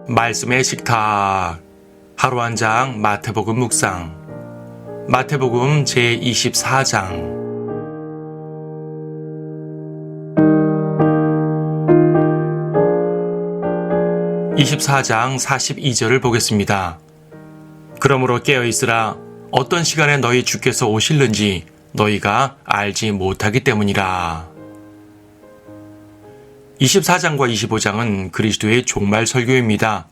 말씀의 식탁. 하루 한 장 마태복음 묵상. 마태복음 제24장. 24장 42절을 보겠습니다. 그러므로 깨어있으라. 어떤 시간에 너희 주께서 오실는지 너희가 알지 못하기 때문이라. 24장과 25장은 그리스도의 종말 설교입니다.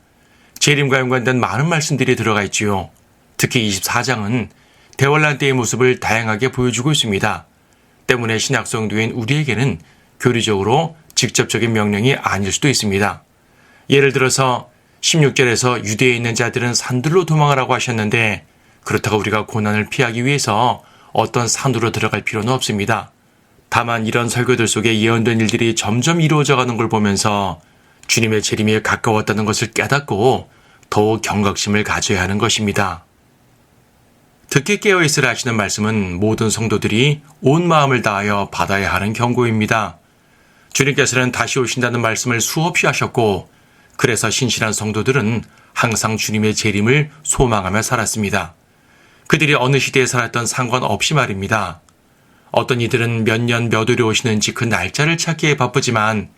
재림과 연관된 많은 말씀들이 들어가 있지요. 특히 24장은 대환란 때의 모습을 다양하게 보여주고 있습니다. 때문에 신약 성도인 우리에게는 교리적으로 직접적인 명령이 아닐 수도 있습니다. 예를 들어서 16절에서 유대에 있는 자들은 산들로 도망하라고 하셨는데 그렇다고 우리가 고난을 피하기 위해서 어떤 산으로 들어갈 필요는 없습니다. 다만 이런 설교들 속에 예언된 일들이 점점 이루어져 가는 걸 보면서 주님의 재림이 가까웠다는 것을 깨닫고 더욱 경각심을 가져야 하는 것입니다. 듣게 깨어있으라 하시는 말씀은 모든 성도들이 온 마음을 다하여 받아야 하는 경고입니다. 주님께서는 다시 오신다는 말씀을 수없이 하셨고 그래서 신실한 성도들은 항상 주님의 재림을 소망하며 살았습니다. 그들이 어느 시대에 살았던 상관없이 말입니다. 어떤 이들은 몇 년 몇 월에 오시는지 그 날짜를 찾기에 바쁘지만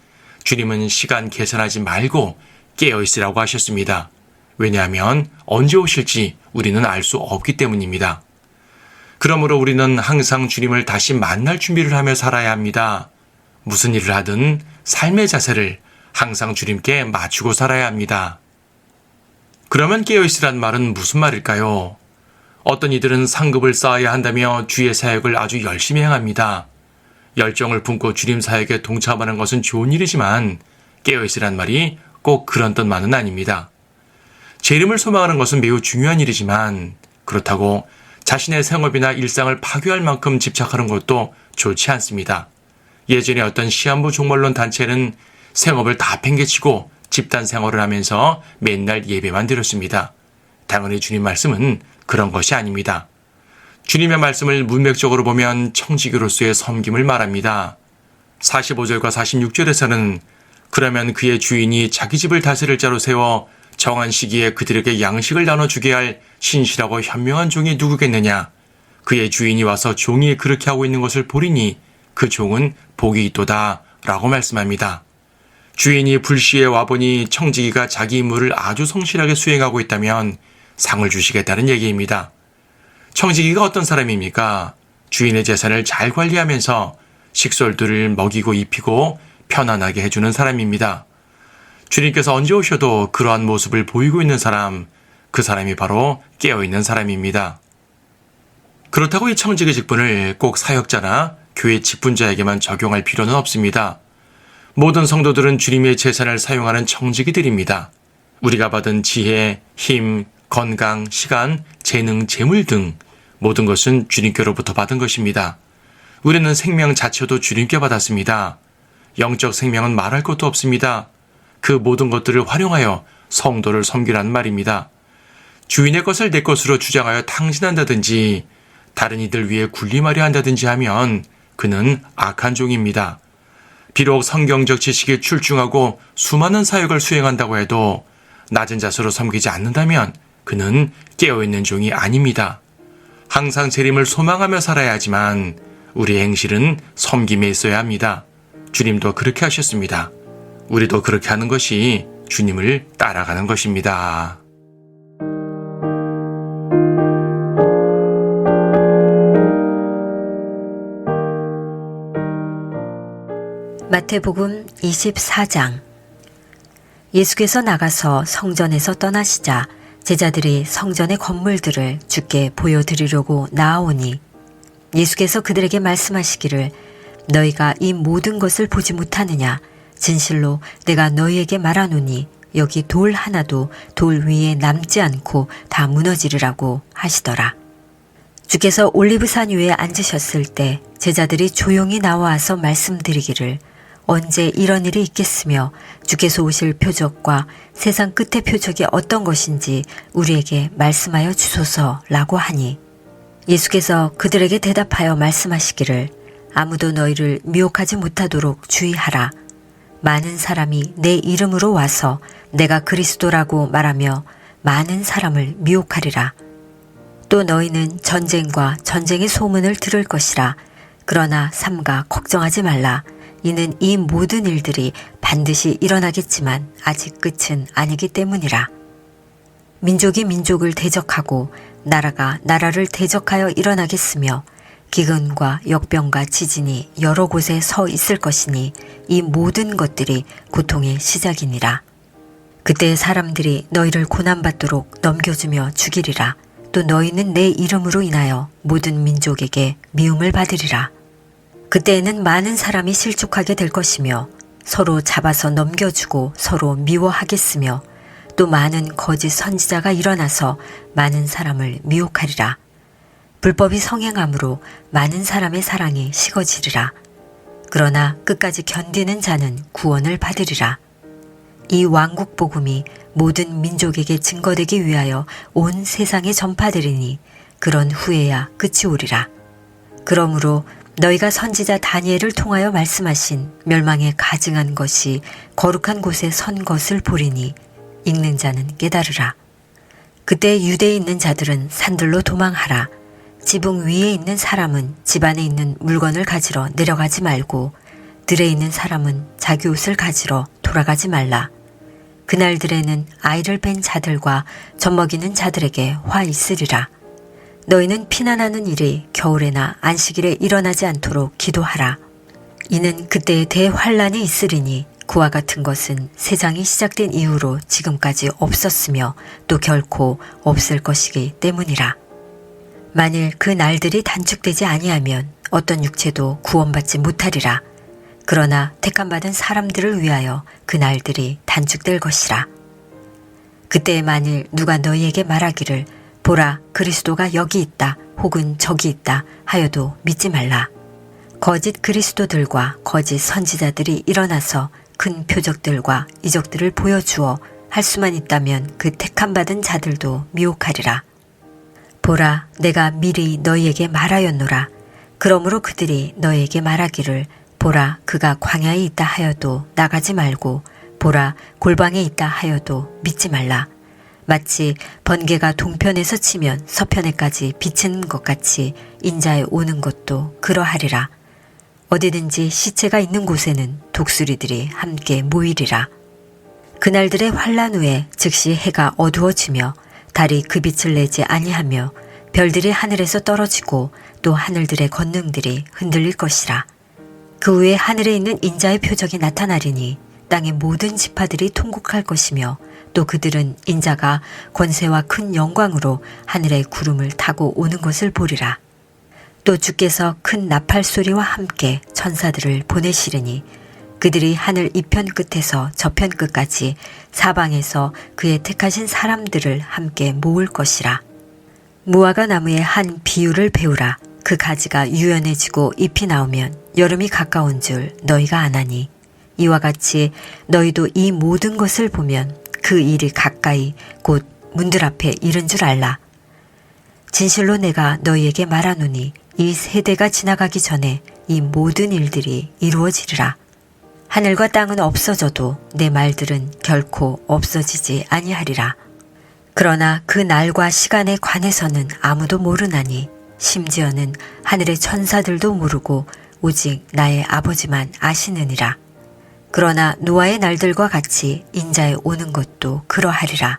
주님은 시간 계산하지 말고 깨어있으라고 하셨습니다. 왜냐하면 언제 오실지 우리는 알 수 없기 때문입니다. 그러므로 우리는 항상 주님을 다시 만날 준비를 하며 살아야 합니다. 무슨 일을 하든 삶의 자세를 항상 주님께 맞추고 살아야 합니다. 그러면 깨어있으란 말은 무슨 말일까요? 어떤 이들은 상급을 쌓아야 한다며 주의 사역을 아주 열심히 행합니다. 열정을 품고 주님 사역에 동참하는 것은 좋은 일이지만 깨어있으란 말이 꼭 그런 뜻만은 아닙니다. 재림을 소망하는 것은 매우 중요한 일이지만 그렇다고 자신의 생업이나 일상을 파괴할 만큼 집착하는 것도 좋지 않습니다. 예전에 어떤 시한부 종말론 단체는 생업을 다 팽개치고 집단 생활을 하면서 맨날 예배만 드렸습니다. 당연히 주님 말씀은 그런 것이 아닙니다. 주님의 말씀을 문맥적으로 보면 청지기로서의 섬김을 말합니다. 45절과 46절에서는 그러면 그의 주인이 자기 집을 다스릴 자로 세워 정한 시기에 그들에게 양식을 나눠주게 할 신실하고 현명한 종이 누구겠느냐. 그의 주인이 와서 종이 그렇게 하고 있는 것을 보리니 그 종은 복이 있도다 라고 말씀합니다. 주인이 불시에 와보니 청지기가 자기 임무를 아주 성실하게 수행하고 있다면 상을 주시겠다는 얘기입니다. 청지기가 어떤 사람입니까? 주인의 재산을 잘 관리하면서 식솔들을 먹이고 입히고 편안하게 해주는 사람입니다. 주님께서 언제 오셔도 그러한 모습을 보이고 있는 사람, 그 사람이 바로 깨어있는 사람입니다. 그렇다고 이 청지기 직분을 꼭 사역자나 교회 직분자에게만 적용할 필요는 없습니다. 모든 성도들은 주님의 재산을 사용하는 청지기들입니다. 우리가 받은 지혜, 힘, 건강, 시간, 재능, 재물 등 모든 것은 주님께로부터 받은 것입니다. 우리는 생명 자체도 주님께 받았습니다. 영적 생명은 말할 것도 없습니다. 그 모든 것들을 활용하여 성도를 섬기라는 말입니다. 주인의 것을 내 것으로 주장하여 탕진한다든지 다른 이들 위해 군림하려 한다든지 하면 그는 악한 종입니다. 비록 성경적 지식이 출중하고 수많은 사역을 수행한다고 해도 낮은 자세로 섬기지 않는다면 그는 깨어있는 종이 아닙니다. 항상 재림을 소망하며 살아야 하지만 우리의 행실은 섬김에 있어야 합니다. 주님도 그렇게 하셨습니다. 우리도 그렇게 하는 것이 주님을 따라가는 것입니다. 마태복음 24장. 예수께서 나가서 성전에서 떠나시자 제자들이 성전의 건물들을 주께 보여드리려고 나아오니 예수께서 그들에게 말씀하시기를 너희가 이 모든 것을 보지 못하느냐. 진실로 내가 너희에게 말하노니 여기 돌 하나도 돌 위에 남지 않고 다 무너지리라고 하시더라. 주께서 올리브산 위에 앉으셨을 때 제자들이 조용히 나와서 말씀드리기를 언제 이런 일이 있겠으며 주께서 오실 표적과 세상 끝의 표적이 어떤 것인지 우리에게 말씀하여 주소서라고 하니 예수께서 그들에게 대답하여 말씀하시기를 아무도 너희를 미혹하지 못하도록 주의하라. 많은 사람이 내 이름으로 와서 내가 그리스도라고 말하며 많은 사람을 미혹하리라. 또 너희는 전쟁과 전쟁의 소문을 들을 것이라. 그러나 삼가 걱정하지 말라. 이는 이 모든 일들이 반드시 일어나겠지만 아직 끝은 아니기 때문이라. 민족이 민족을 대적하고 나라가 나라를 대적하여 일어나겠으며 기근과 역병과 지진이 여러 곳에 서 있을 것이니 이 모든 것들이 고통의 시작이니라. 그때 사람들이 너희를 고난받도록 넘겨주며 죽이리라. 또 너희는 내 이름으로 인하여 모든 민족에게 미움을 받으리라. 그때에는 많은 사람이 실족하게 될 것이며 서로 잡아서 넘겨주고 서로 미워하겠으며 또 많은 거짓 선지자가 일어나서 많은 사람을 미혹하리라. 불법이 성행함으로 많은 사람의 사랑이 식어지리라. 그러나 끝까지 견디는 자는 구원을 받으리라. 이 왕국 복음이 모든 민족에게 증거되기 위하여 온 세상에 전파되리니 그런 후에야 끝이 오리라. 그러므로 너희가 선지자 다니엘을 통하여 말씀하신 멸망에 가증한 것이 거룩한 곳에 선 것을 보리니 읽는 자는 깨달으라. 그때 유대에 있는 자들은 산들로 도망하라. 지붕 위에 있는 사람은 집 안에 있는 물건을 가지러 내려가지 말고 들에 있는 사람은 자기 옷을 가지러 돌아가지 말라. 그날들에는 아이를 뺀 자들과 젖먹이는 자들에게 화 있으리라. 너희는 피난하는 일이 겨울에나 안식일에 일어나지 않도록 기도하라. 이는 그때에 대환란이 있으리니 그와 같은 것은 세상이 시작된 이후로 지금까지 없었으며 또 결코 없을 것이기 때문이라. 만일 그 날들이 단축되지 아니하면 어떤 육체도 구원받지 못하리라. 그러나 택함받은 사람들을 위하여 그 날들이 단축될 것이라. 그때 만일 누가 너희에게 말하기를 보라 그리스도가 여기 있다 혹은 저기 있다 하여도 믿지 말라. 거짓 그리스도들과 거짓 선지자들이 일어나서 큰 표적들과 이적들을 보여주어 할 수만 있다면 그 택함받은 자들도 미혹하리라. 보라 내가 미리 너희에게 말하였노라. 그러므로 그들이 너희에게 말하기를 보라 그가 광야에 있다 하여도 나가지 말고 보라 골방에 있다 하여도 믿지 말라. 마치 번개가 동편에서 치면 서편에까지 비치는 것 같이 인자에 오는 것도 그러하리라. 어디든지 시체가 있는 곳에는 독수리들이 함께 모이리라. 그날들의 환란 후에 즉시 해가 어두워지며 달이 그 빛을 내지 아니하며 별들이 하늘에서 떨어지고 또 하늘들의 권능들이 흔들릴 것이라. 그 후에 하늘에 있는 인자의 표적이 나타나리니 땅의 모든 지파들이 통곡할 것이며 또 그들은 인자가 권세와 큰 영광으로 하늘의 구름을 타고 오는 것을 보리라. 또 주께서 큰 나팔 소리와 함께 천사들을 보내시리니 그들이 하늘 이편 끝에서 저편 끝까지 사방에서 그의 택하신 사람들을 함께 모을 것이라. 무화과 나무의 한 비유를 배우라. 그 가지가 유연해지고 잎이 나오면 여름이 가까운 줄 너희가 아나니 이와 같이 너희도 이 모든 것을 보면 그 일이 가까이 곧 문들 앞에 이른 줄 알라. 진실로 내가 너희에게 말하노니 이 세대가 지나가기 전에 이 모든 일들이 이루어지리라. 하늘과 땅은 없어져도 내 말들은 결코 없어지지 아니하리라. 그러나 그 날과 시간에 관해서는 아무도 모르나니 심지어는 하늘의 천사들도 모르고 오직 나의 아버지만 아시느니라. 그러나 노아의 날들과 같이 인자에 오는 것도 그러하리라.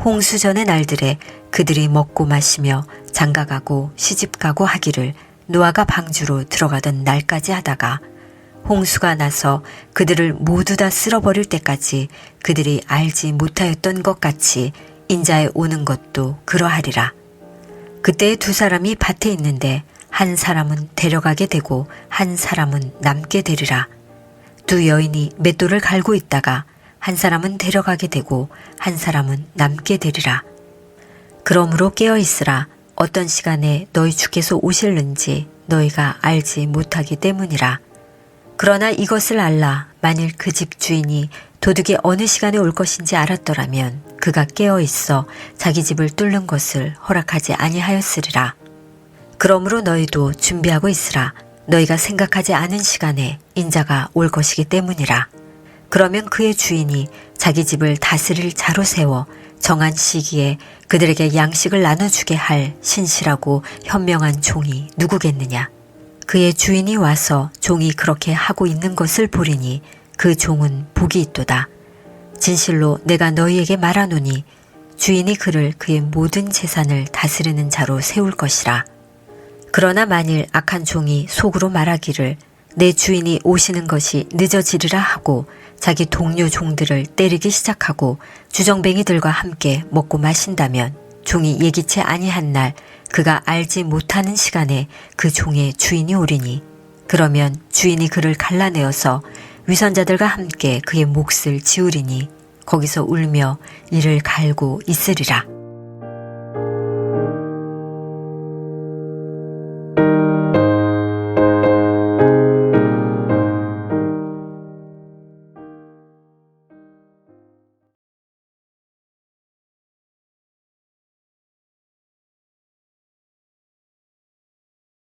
홍수전의 날들에 그들이 먹고 마시며 장가가고 시집가고 하기를 노아가 방주로 들어가던 날까지 하다가 홍수가 나서 그들을 모두 다 쓸어버릴 때까지 그들이 알지 못하였던 것 같이 인자에 오는 것도 그러하리라. 그때 두 사람이 밭에 있는데 한 사람은 데려가게 되고 한 사람은 남게 되리라. 두 여인이 맷돌을 갈고 있다가 한 사람은 데려가게 되고 한 사람은 남게 되리라. 그러므로 깨어 있으라. 어떤 시간에 너희 주께서 오실는지 너희가 알지 못하기 때문이라. 그러나 이것을 알라. 만일 그 집 주인이 도둑이 어느 시간에 올 것인지 알았더라면 그가 깨어 있어 자기 집을 뚫는 것을 허락하지 아니하였으리라. 그러므로 너희도 준비하고 있으라. 너희가 생각하지 않은 시간에 인자가 올 것이기 때문이라. 그러면 그의 주인이 자기 집을 다스릴 자로 세워 정한 시기에 그들에게 양식을 나눠주게 할 신실하고 현명한 종이 누구겠느냐. 그의 주인이 와서 종이 그렇게 하고 있는 것을 보리니 그 종은 복이 있도다. 진실로 내가 너희에게 말하노니 주인이 그를 그의 모든 재산을 다스리는 자로 세울 것이라. 그러나 만일 악한 종이 속으로 말하기를 내 주인이 오시는 것이 늦어지리라 하고 자기 동료 종들을 때리기 시작하고 주정뱅이들과 함께 먹고 마신다면 종이 예기치 아니한 날 그가 알지 못하는 시간에 그 종의 주인이 오리니 그러면 주인이 그를 갈라내어서 위선자들과 함께 그의 몫을 지우리니 거기서 울며 이를 갈고 있으리라.